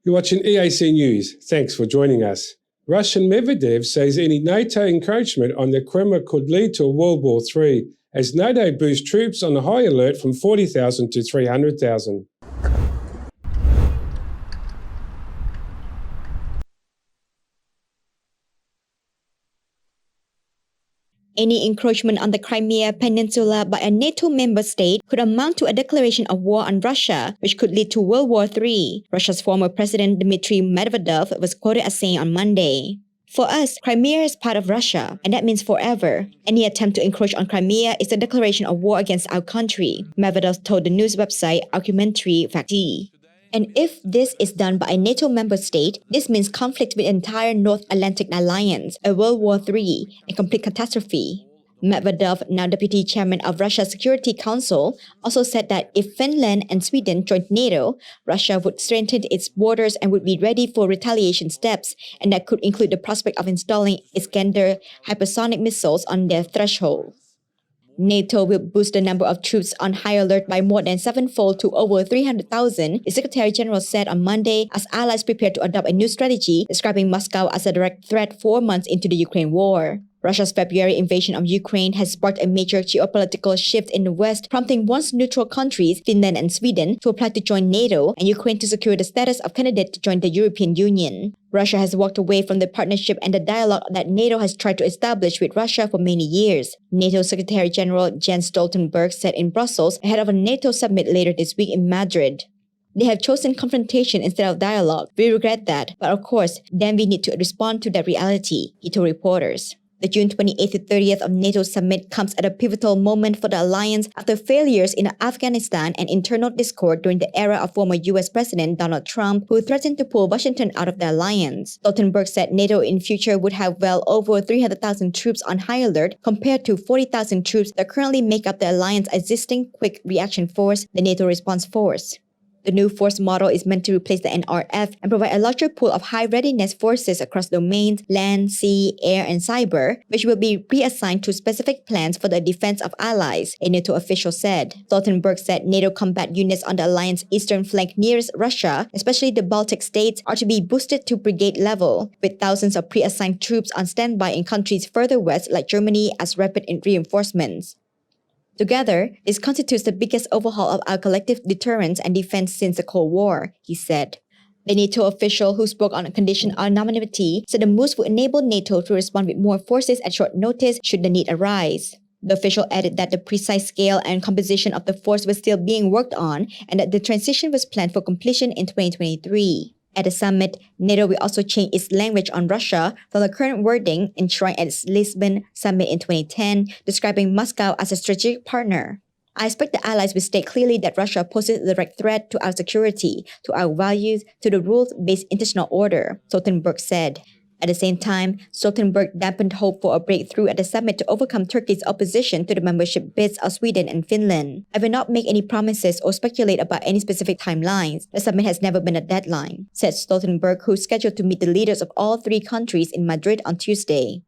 You're watching EAC News. Thanks for joining us. Russian Medvedev says any NATO encroachment on the Crimea could lead to a World War III, as NATO boosts troops on a high alert from 40,000 to 300,000. Any encroachment on the Crimea Peninsula by a NATO member state could amount to a declaration of war on Russia, which could lead to World War III, Russia's former president Dmitry Medvedev was quoted as saying on Monday. For us, Crimea is part of Russia, and that means forever. Any attempt to encroach on Crimea is a declaration of war against our country, Medvedev told the news website documentaries. And if this is done by a NATO member state, this means conflict with the entire North Atlantic Alliance, a World War III, a complete catastrophe. Medvedev, now deputy chairman of Russia's Security Council, also said that if Finland and Sweden joined NATO, Russia would strengthen its borders and would be ready for retaliation steps, and that could include the prospect of installing Iskander hypersonic missiles on their threshold. NATO will boost the number of troops on high alert by more than sevenfold to over 300,000, the Secretary General said on Monday, as allies prepare to adopt a new strategy describing Moscow as a direct threat 4 months into the Ukraine war. Russia's February invasion of Ukraine has sparked a major geopolitical shift in the West, prompting once neutral countries, Finland and Sweden, to apply to join NATO and Ukraine to secure the status of candidate to join the European Union. Russia has walked away from the partnership and the dialogue that NATO has tried to establish with Russia for many years, NATO Secretary General Jens Stoltenberg said in Brussels ahead of a NATO summit later this week in Madrid. They have chosen confrontation instead of dialogue. We regret that, but of course, then we need to respond to that reality, he told reporters. The June 28th to 30th of NATO summit comes at a pivotal moment for the alliance after failures in Afghanistan and internal discord during the era of former US President Donald Trump, who threatened to pull Washington out of the alliance. Stoltenberg said NATO in future would have well over 300,000 troops on high alert compared to 40,000 troops that currently make up the alliance's existing Quick Reaction Force, the NATO Response Force. The new force model is meant to replace the NRF and provide a larger pool of high-readiness forces across domains, land, sea, air, and cyber, which will be reassigned to specific plans for the defense of allies, a NATO official said. Stoltenberg said NATO combat units on the alliance's eastern flank nearest Russia, especially the Baltic states, are to be boosted to brigade level, with thousands of pre-assigned troops on standby in countries further west like Germany as rapid reinforcements. Together, this constitutes the biggest overhaul of our collective deterrence and defense since the Cold War, he said. The NATO official who spoke on a condition of anonymity said the moves would enable NATO to respond with more forces at short notice should the need arise. The official added that the precise scale and composition of the force was still being worked on and that the transition was planned for completion in 2023. At the summit, NATO will also change its language on Russia from the current wording enshrined at its Lisbon summit in 2010, describing Moscow as a strategic partner. I expect the allies will state clearly that Russia poses a direct threat to our security, to our values, to the rules-based international order, Stoltenberg said. At the same time, Stoltenberg dampened hope for a breakthrough at the summit to overcome Turkey's opposition to the membership bids of Sweden and Finland. I will not make any promises or speculate about any specific timelines. The summit has never been a deadline, said Stoltenberg, who is scheduled to meet the leaders of all 3 countries in Madrid on Tuesday.